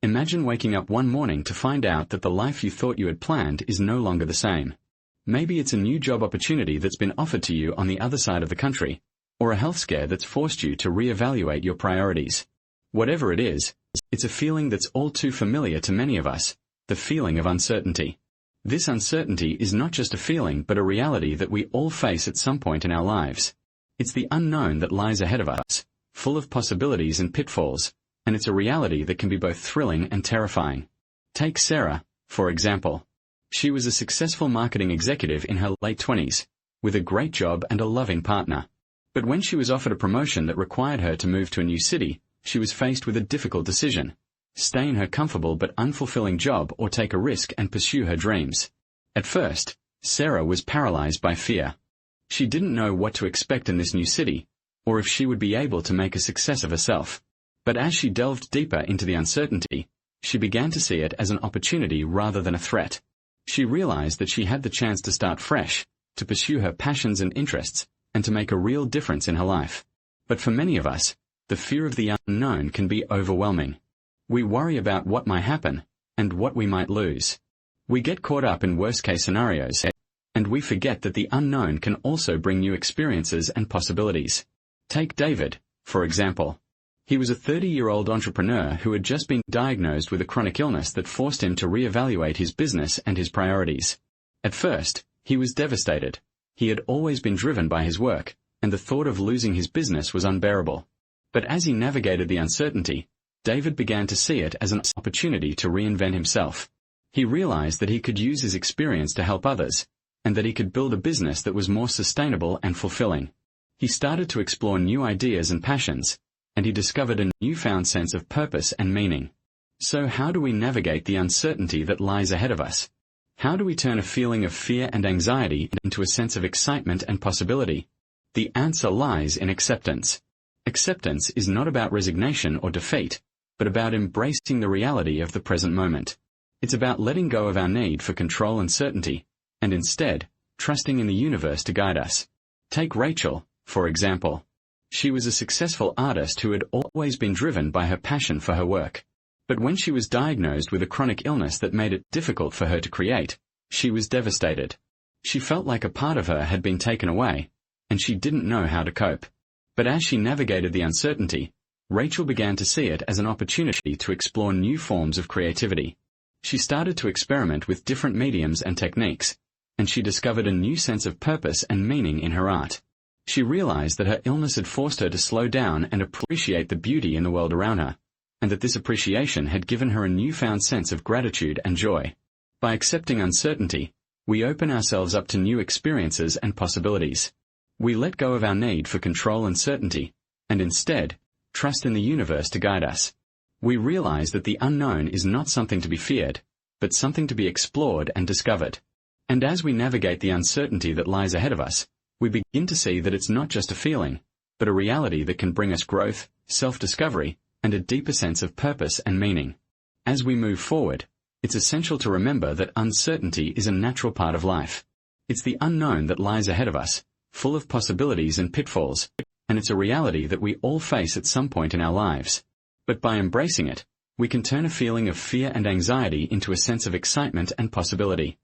Imagine waking up one morning to find out that the life you thought you had planned is no longer the same. Maybe it's a new job opportunity that's been offered to you on the other side of the country, or a health scare that's forced you to reevaluate your priorities. Whatever it is, it's a feeling that's all too familiar to many of us, the feeling of uncertainty. This uncertainty is not just a feeling but a reality that we all face at some point in our lives. It's the unknown that lies ahead of us, full of possibilities and pitfalls, and it's a reality that can be both thrilling and terrifying. Take Sarah, for example. She was a successful marketing executive in her late 20s, with a great job and a loving partner. But when she was offered a promotion that required her to move to a new city, she was faced with a difficult decision: stay in her comfortable but unfulfilling job or take a risk and pursue her dreams. At first, Sarah was paralyzed by fear. She didn't know what to expect in this new city, or if she would be able to make a success of herself. But as she delved deeper into the uncertainty, she began to see it as an opportunity rather than a threat. She realized that she had the chance to start fresh, to pursue her passions and interests, and to make a real difference in her life. But for many of us, the fear of the unknown can be overwhelming. We worry about what might happen, and what we might lose. We get caught up in worst-case scenarios, and we forget that the unknown can also bring new experiences and possibilities. Take David, for example. He was a 30-year-old entrepreneur who had just been diagnosed with a chronic illness that forced him to reevaluate his business and his priorities. At first, he was devastated. He had always been driven by his work, and the thought of losing his business was unbearable. But as he navigated the uncertainty, David began to see it as an opportunity to reinvent himself. He realized that he could use his experience to help others, and that he could build a business that was more sustainable and fulfilling. He started to explore new ideas and passions, and he discovered a newfound sense of purpose and meaning. So how do we navigate the uncertainty that lies ahead of us? How do we turn a feeling of fear and anxiety into a sense of excitement and possibility? The answer lies in acceptance. Acceptance is not about resignation or defeat, but about embracing the reality of the present moment. It's about letting go of our need for control and certainty, and instead, trusting in the universe to guide us. Take Rachel, for example. She was a successful artist who had always been driven by her passion for her work. But when she was diagnosed with a chronic illness that made it difficult for her to create, she was devastated. She felt like a part of her had been taken away, and she didn't know how to cope. But as she navigated the uncertainty, Rachel began to see it as an opportunity to explore new forms of creativity. She started to experiment with different mediums and techniques, and she discovered a new sense of purpose and meaning in her art. She realized that her illness had forced her to slow down and appreciate the beauty in the world around her, and that this appreciation had given her a newfound sense of gratitude and joy. By accepting uncertainty, we open ourselves up to new experiences and possibilities. We let go of our need for control and certainty, and instead, trust in the universe to guide us. We realize that the unknown is not something to be feared, but something to be explored and discovered. And as we navigate the uncertainty that lies ahead of us, we begin to see that it's not just a feeling, but a reality that can bring us growth, self-discovery, and a deeper sense of purpose and meaning. As we move forward, it's essential to remember that uncertainty is a natural part of life. It's the unknown that lies ahead of us, full of possibilities and pitfalls, and it's a reality that we all face at some point in our lives. But by embracing it, we can turn a feeling of fear and anxiety into a sense of excitement and possibility.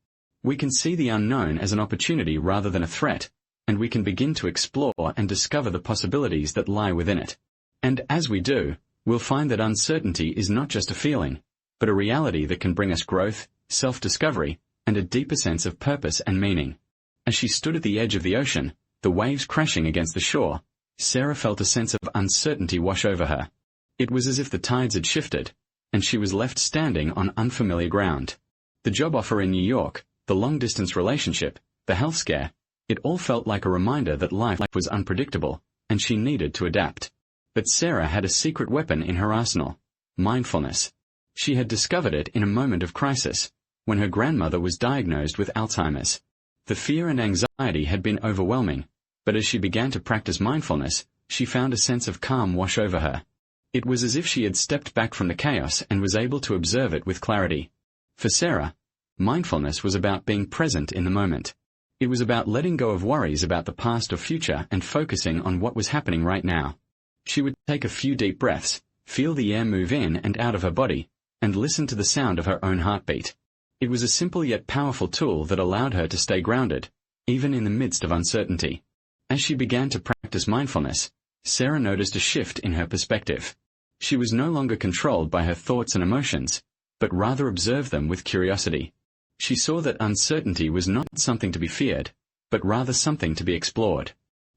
We can see the unknown as an opportunity rather than a threat, and we can begin to explore and discover the possibilities that lie within it. And as we do, we'll find that uncertainty is not just a feeling, but a reality that can bring us growth, self-discovery, and a deeper sense of purpose and meaning. As she stood at the edge of the ocean, the waves crashing against the shore, Sarah felt a sense of uncertainty wash over her. It was as if the tides had shifted, and she was left standing on unfamiliar ground. The job offer in New York, the long-distance relationship, the health scare, it all felt like a reminder that life was unpredictable, and she needed to adapt. But Sarah had a secret weapon in her arsenal: mindfulness. She had discovered it in a moment of crisis, when her grandmother was diagnosed with Alzheimer's. The fear and anxiety had been overwhelming, but as she began to practice mindfulness, she found a sense of calm wash over her. It was as if she had stepped back from the chaos and was able to observe it with clarity. For Sarah, mindfulness was about being present in the moment. It was about letting go of worries about the past or future and focusing on what was happening right now. She would take a few deep breaths, feel the air move in and out of her body, and listened to the sound of her own heartbeat. It was a simple yet powerful tool that allowed her to stay grounded, even in the midst of uncertainty. As she began to practice mindfulness, Sarah noticed a shift in her perspective. She was no longer controlled by her thoughts and emotions, but rather observed them with curiosity. She saw that uncertainty was not something to be feared, but rather something to be explored.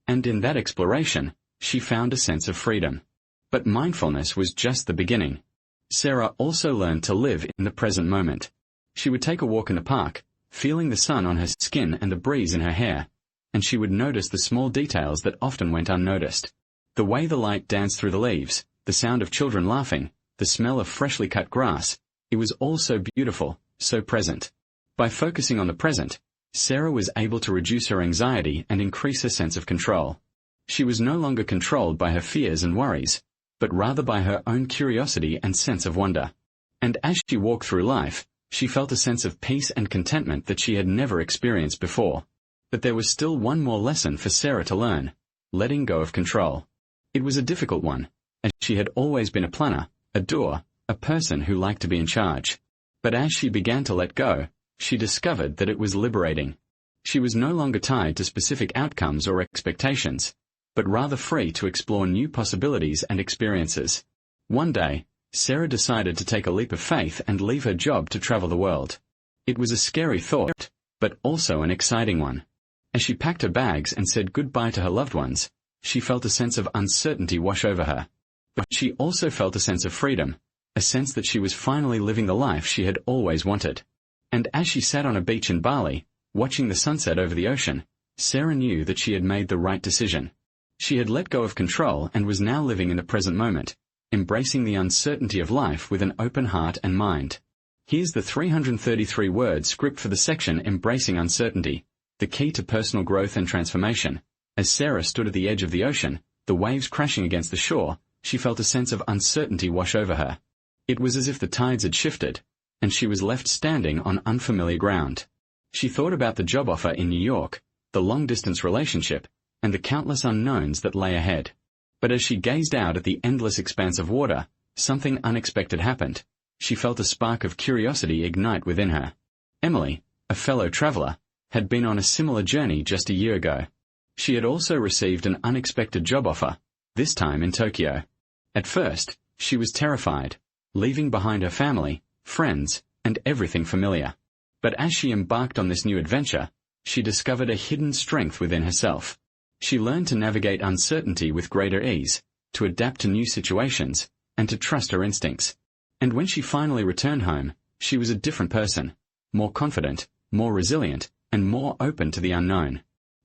And in that exploration, she found a sense of freedom. But mindfulness was just the beginning. Sarah also learned to live in the present moment. She would take a walk in the park, feeling the sun on her skin and the breeze in her hair, and she would notice the small details that often went unnoticed. The way the light danced through the leaves, the sound of children laughing, the smell of freshly cut grass, it was all so beautiful, so present. By focusing on the present, Sarah was able to reduce her anxiety and increase her sense of control. She was no longer controlled by her fears and worries, but rather by her own curiosity and sense of wonder. And as she walked through life, she felt a sense of peace and contentment that she had never experienced before. But there was still one more lesson for Sarah to learn: letting go of control. It was a difficult one, as she had always been a planner, a doer, a person who liked to be in charge. But as she began to let go, she discovered that it was liberating. She was no longer tied to specific outcomes or expectations, but rather free to explore new possibilities and experiences. One day, Sarah decided to take a leap of faith and leave her job to travel the world. It was a scary thought, but also an exciting one. As she packed her bags and said goodbye to her loved ones, she felt a sense of uncertainty wash over her. But she also felt a sense of freedom, a sense that she was finally living the life she had always wanted. And as she sat on a beach in Bali, watching the sunset over the ocean, Sarah knew that she had made the right decision. She had let go of control and was now living in the present moment, embracing the uncertainty of life with an open heart and mind. Here's the 333-word script for the section Embracing Uncertainty, the key to personal growth and transformation. As Sarah stood at the edge of the ocean, the waves crashing against the shore, she felt a sense of uncertainty wash over her. It was as if the tides had shifted, and she was left standing on unfamiliar ground. She thought about the job offer in New York, the long-distance relationship, and the countless unknowns that lay ahead. But as she gazed out at the endless expanse of water, something unexpected happened. She felt a spark of curiosity ignite within her. Emily, a fellow traveler, had been on a similar journey just a year ago. She had also received an unexpected job offer, this time in Tokyo. At first, she was terrified, leaving behind her family, friends, and everything familiar. But as she embarked on this new adventure, she discovered a hidden strength within herself. She learned to navigate uncertainty with greater ease, to adapt to new situations, and to trust her instincts. And when she finally returned home, she was a different person, more confident, more resilient, and more open to the unknown.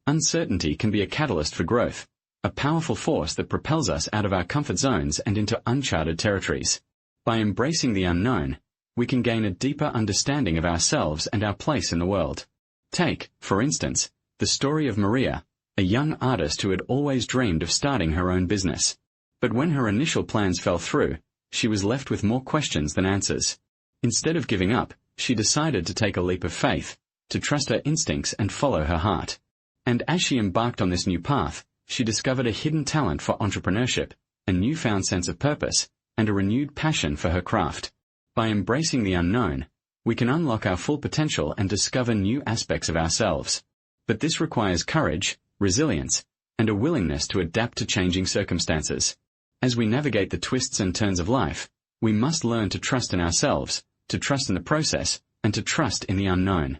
Uncertainty can be a catalyst for growth, a powerful force that propels us out of our comfort zones and into uncharted territories. By embracing the unknown, we can gain a deeper understanding of ourselves and our place in the world. Take, for instance, the story of Maria, a young artist who had always dreamed of starting her own business. But when her initial plans fell through, she was left with more questions than answers. Instead of giving up, she decided to take a leap of faith, to trust her instincts and follow her heart. And as she embarked on this new path, she discovered a hidden talent for entrepreneurship, a newfound sense of purpose, and a renewed passion for her craft. By embracing the unknown, we can unlock our full potential and discover new aspects of ourselves. But this requires courage, resilience, and a willingness to adapt to changing circumstances. As we navigate the twists and turns of life, we must learn to trust in ourselves, to trust in the process, and to trust in the unknown.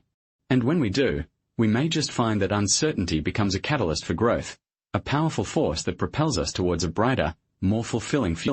And when we do, we may just find that uncertainty becomes a catalyst for growth, a powerful force that propels us towards a brighter, more fulfilling future.